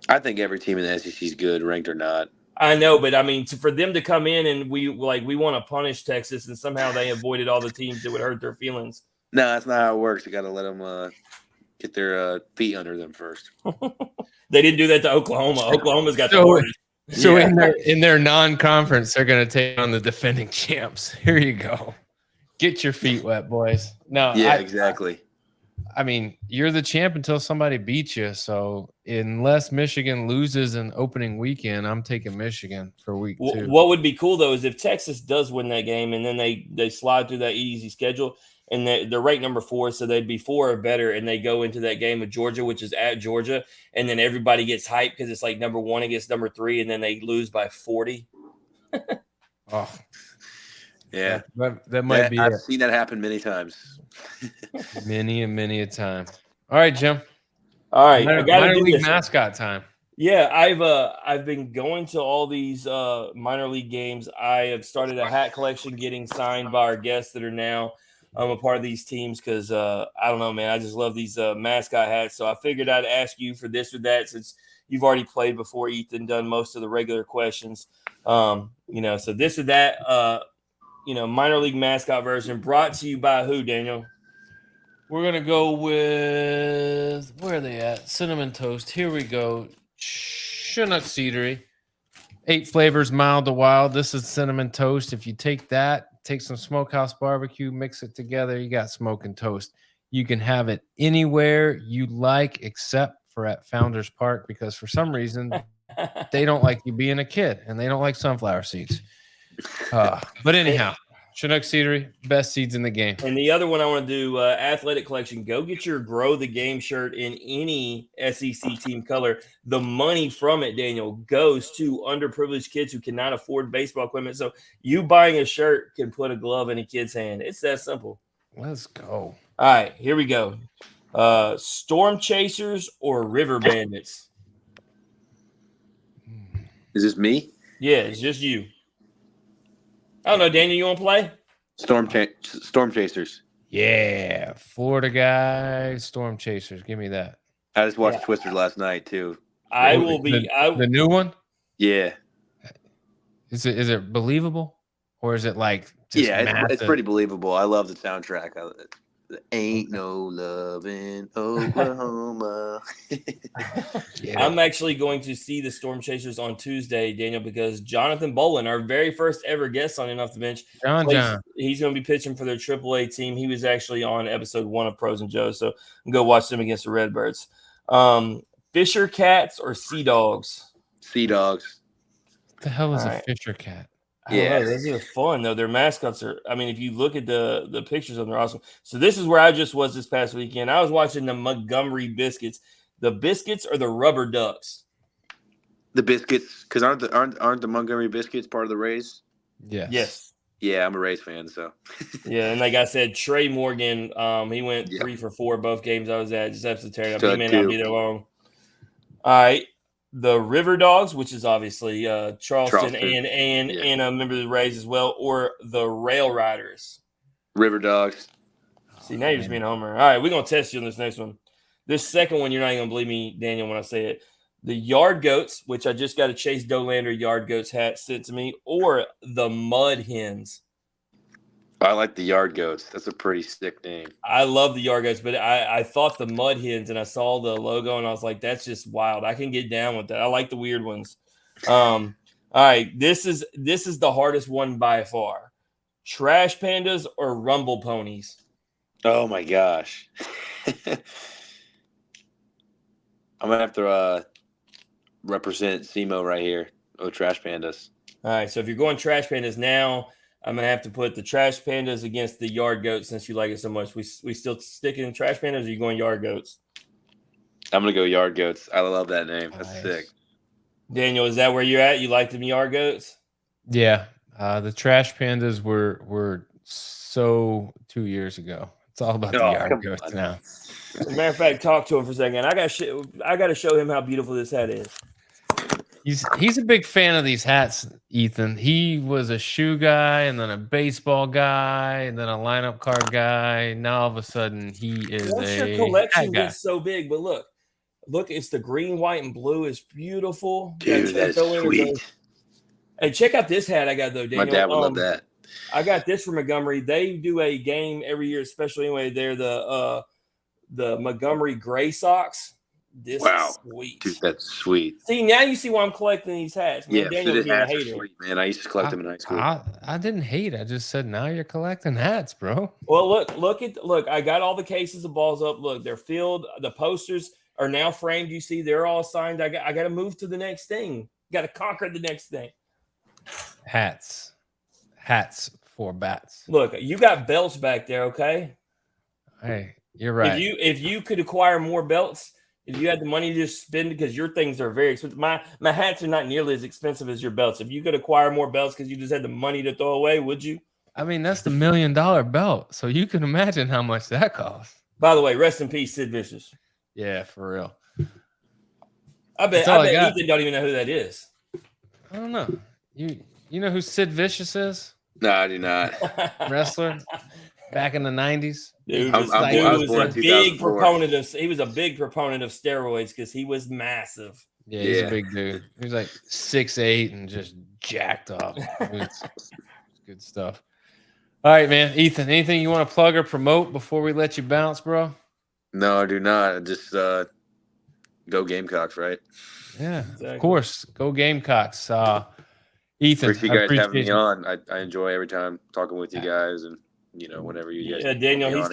I think every team in the SEC is good, ranked or not. I know, but I mean, for them to come in and we want to punish Texas, and somehow they avoided all the teams that would hurt their feelings. No, that's not how it works. You got to let them get their feet under them first. They didn't do that to Oklahoma. Oklahoma's got the hardest. So in their non-conference, they're going to take on the defending champs. Here you go. Get your feet wet, boys. No, yeah, exactly. I mean, you're the champ until somebody beats you. So unless Michigan loses an opening weekend, I'm taking Michigan for week 2. What would be cool, though, is if Texas does win that game and then they slide through that easy schedule and they're ranked number 4, so they'd be 4 or better, and they go into that game with Georgia, which is at Georgia, and then everybody gets hyped because it's like number 1 against number 3, and then they lose by 40. Oh, yeah. That might be I've seen that happen many times. many and many a time. All right, Jim. All right, minor league mascot time. Yeah, I've been going to all these minor league games. I have started a hat collection getting signed by our guests that are now a part of these teams because I don't know, man. I just love these mascot hats. So I figured I'd ask you for this or that since you've already played before, Ethan, done most of the regular questions. So this or that, minor league mascot version brought to you by who, Daniel? We're going to go with, where are they at? Cinnamon Toast. Here we go. Chinook Seedery. 8 flavors, mild to wild. This is Cinnamon Toast. If you take some Smokehouse Barbecue, mix it together, you got smoking toast. You can have it anywhere you like except for at Founders Park because for some reason they don't like you being a kid and they don't like sunflower seeds. But anyhow, Chinook Seedery, best seeds in the game. And the other one I want to do, athletic collection. Go get your Grow the Game shirt in any SEC team color. The money from it, Daniel, goes to underprivileged kids who cannot afford baseball equipment. So you buying a shirt can put a glove in a kid's hand. It's that simple. Let's go. All right, here we go. Storm Chasers or River Bandits? Is this me? Yeah, it's just you. I don't know, Daniel, you want to play? Storm Chasers. Yeah, Florida guy, Storm Chasers. Give me that. I just watched Twister last night too. The new one. Yeah. Is it believable, or is it like? It's pretty believable. I love the soundtrack. Ain't no love in Oklahoma. Yeah. I'm actually going to see the Storm Chasers on Tuesday, Daniel, because Jonathan Bolin, our very first ever guest on Off the Bench, he's going to be pitching for their AAA team. He was actually on episode 1 of Pros and Joes, so go watch them against the Redbirds. Fisher Cats or Sea Dogs? Sea Dogs. What the hell is a Fisher Cat? I don't know. Those are fun though. Their mascots are. I mean, if you look at the pictures of them, they're awesome. So this is where I just was this past weekend. I was watching the Montgomery Biscuits. The Biscuits are the Rubber Ducks. The Biscuits, because aren't the Montgomery Biscuits part of the Rays? Yes. Yeah, I'm a Rays fan, so. Yeah, and like I said, Trey Morgan, he went 3 for 4 both games I was at. Just absolutely tearing up. He may not be there long. All right. The River Dogs, which is obviously Charleston. And a member of the Rays as well, or the Rail Riders. River Dogs. See, now you're just being a homer. All right, we're going to test you on this next one. This second one, you're not even going to believe me, Daniel, when I say it. The Yard Goats, which I just got a Chase Dolander Yard Goats hat sent to me, or the Mud Hens. I like the Yard Goats. That's a pretty sick name. I love the Yard Goats, but I thought the Mud Hens, and I saw the logo, and I was like, that's just wild. I can get down with that. I like the weird ones. All right, this is the hardest one by far. Trash Pandas or Rumble Ponies? Oh, my gosh. I'm going to have to represent SEMO right here. Oh, Trash Pandas. All right, so if you're going Trash Pandas now, I'm going to have to put the Trash Pandas against the Yard Goats since you like it so much. We still sticking in Trash Pandas, or are you going Yard Goats? I'm going to go Yard Goats. I love that name. That's sick. Daniel, is that where you're at? You like them Yard Goats? Yeah. The Trash Pandas were so 2 years ago. It's all about the Yard Goats now. As a matter of fact, talk to him for a second. I got to show him how beautiful this hat is. He's a big fan of these hats, Ethan. He was a shoe guy, and then a baseball guy, and then a lineup card guy. Now all of a sudden he is Once a your collection hat guy. gets so big, but look, it's the green, white, and blue. It's beautiful. Dude, that's sweet. Hey, check out this hat I got though, Daniel. My dad would love that. I got this from Montgomery. They do a game every year, especially anyway. They're the Montgomery Gray Sox. This is sweet. Dude, that's sweet. See, now you see why I'm collecting these hats. Man, Yeah, Daniel's being a hats hater. are sweet, man. I used to collect them in high school. I didn't hate. I just said now you're collecting hats, bro. Well, look. I got all the cases of balls up. Look, they're filled. The posters are now framed. You see, they're all signed. I got to move to the next thing. Got to conquer the next thing. Hats for bats. Look, you got belts back there. Okay. Hey, you're right. If you could acquire more belts. If you had the money to just spend, because your things are very expensive. My hats are not nearly as expensive as your belts. If you could acquire more belts because you just had the money to throw away, would you? I mean, that's the $1 million belt. So you can imagine how much that costs. By the way, rest in peace, Sid Vicious. Yeah, for real. I bet Ethan don't even know who that is. I don't know. You know who Sid Vicious is? No, I do not. Wrestler back in the 90s. Dude, he was a big proponent of steroids because he was massive. Yeah, he's a big dude. He was like 6'8" and just jacked up. It's good stuff. All right, man. Ethan, anything you want to plug or promote before we let you bounce, bro? No, I do not. Just go Gamecocks, right? Yeah, exactly. Of course. Go Gamecocks. Ethan, appreciate you guys having me on. I enjoy every time talking with you guys, and whenever you guys. Yeah, Daniel, he's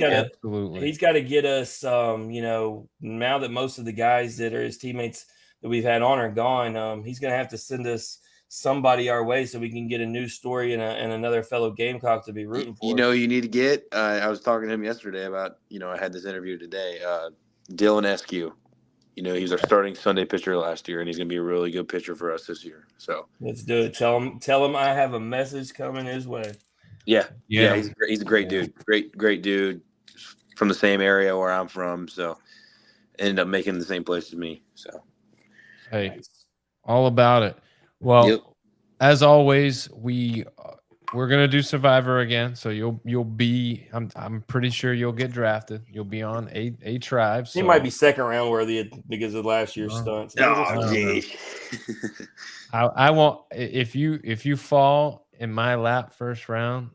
got to get us. Now that most of the guys that are his teammates that we've had on are gone, he's gonna have to send us somebody our way so we can get a news story and another fellow Gamecock to be rooting for. You need to get. I was talking to him yesterday about. I had this interview today. Dylan Eskew. He was our starting Sunday pitcher last year, and he's going to be a really good pitcher for us this year. So let's do it. Tell him I have a message coming his way. Yeah. He's a great dude. Great dude from the same area where I'm from. So ended up making the same place as me. So hey, all about it. Well, as always, we're gonna do Survivor again. So you'll be. I'm pretty sure you'll get drafted. You'll be on a tribe. So. He might be second round worthy because of last year's stunts. Oh, geez. I won't. If you fall in my lap first round,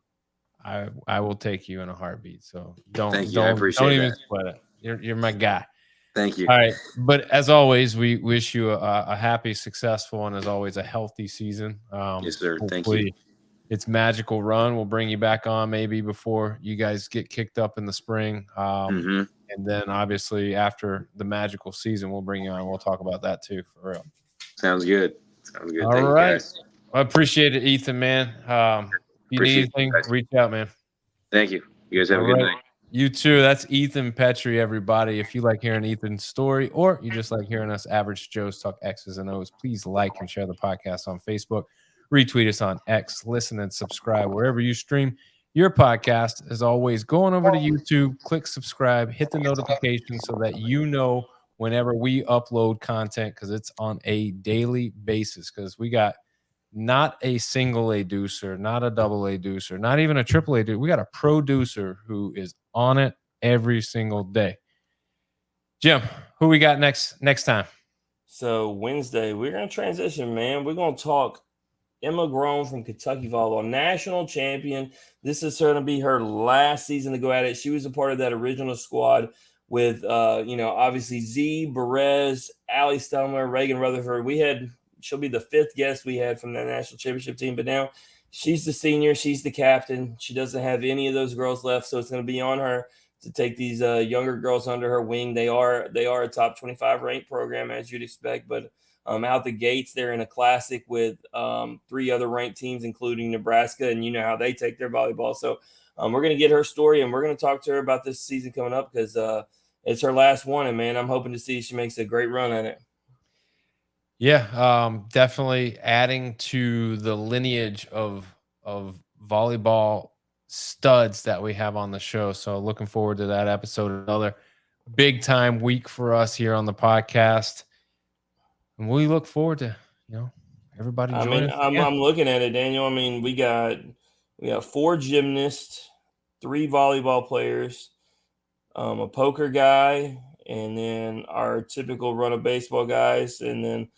I will take you in a heartbeat. So don't even sweat it. You're my guy. Thank you. All right, but as always, we wish you a happy, successful, and as always, a healthy season. Yes, sir. Thank you. It's magical run. We'll bring you back on maybe before you guys get kicked up in the spring. And then obviously after the magical season, we'll bring you on. We'll talk about that too, for real. Sounds good. All right. I appreciate it, Ethan, man. If you need anything, reach out, man. Thank you. You guys have a good night. You too. That's Ethan Petry, everybody. If you like hearing Ethan's story or you just like hearing us average Joes talk X's and O's, please like and share the podcast on Facebook. Retweet us on X. Listen and subscribe wherever you stream your podcast. As always, go on over to YouTube, click subscribe, hit the notification so that you know whenever we upload content, because it's on a daily basis, because we got not a single A deucer, not a double A deucer, not even a triple A deucer. We got a producer who is on it every single day. Jim, who we got next time? So Wednesday, we're going to transition, man. We're going to talk Emma Grown from Kentucky Volleyball, national champion. This is going to be her last season to go at it. She was a part of that original squad with, obviously Z, Perez, Allie Stumler, Reagan Rutherford. She'll be the fifth guest we had from that national championship team, but now she's the senior. She's the captain. She doesn't have any of those girls left, so it's going to be on her to take these younger girls under her wing. They are a top 25 ranked program, as you'd expect, but out the gates, they're in a classic with three other ranked teams, including Nebraska, and you know how they take their volleyball. So we're going to get her story, and we're going to talk to her about this season coming up because it's her last one, and, man, I'm hoping to see she makes a great run at it. Yeah, definitely adding to the lineage of volleyball studs that we have on the show. So looking forward to that episode. Another big time week for us here on the podcast, and we look forward to everybody joining. I'm looking at it, Daniel. I mean, we got 4 gymnasts, 3 volleyball players, a poker guy, and then our typical run of baseball guys, and then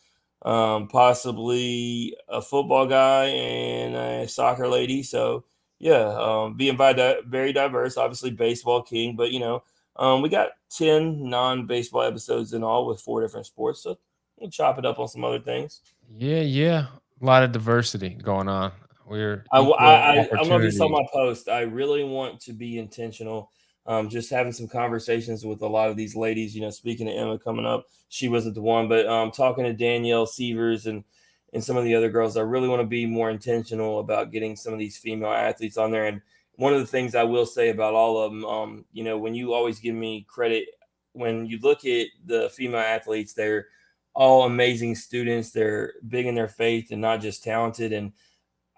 possibly a football guy and a soccer lady. So yeah, being very diverse, obviously baseball king, but we got 10 non-baseball episodes in all with 4 different sports. So we'll chop it up on some other things. Yeah. A lot of diversity going on. I'm gonna be on my post. I really want to be intentional. Just having some conversations with a lot of these ladies, speaking of Emma coming up, she wasn't the one, but talking to Danielle Sievers and some of the other girls, I really want to be more intentional about getting some of these female athletes on there. And one of the things I will say about all of them, when you always give me credit, when you look at the female athletes, they're all amazing students. They're big in their faith and not just talented. And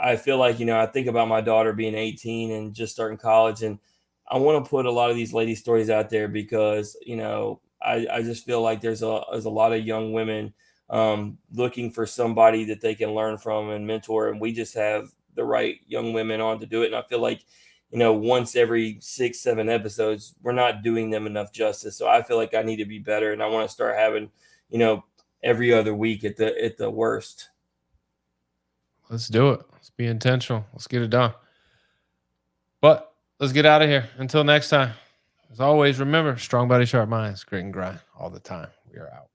I feel like, I think about my daughter being 18 and just starting college, and I want to put a lot of these lady stories out there because, I just feel like there's a lot of young women looking for somebody that they can learn from and mentor. And we just have the right young women on to do it. And I feel like, once every 6-7 episodes, we're not doing them enough justice. So I feel like I need to be better. And I want to start having, every other week at the worst. Let's do it. Let's be intentional. Let's get it done. But let's get out of here. Until next time, as always, remember, strong body, sharp minds, grit and grind all the time. We are out.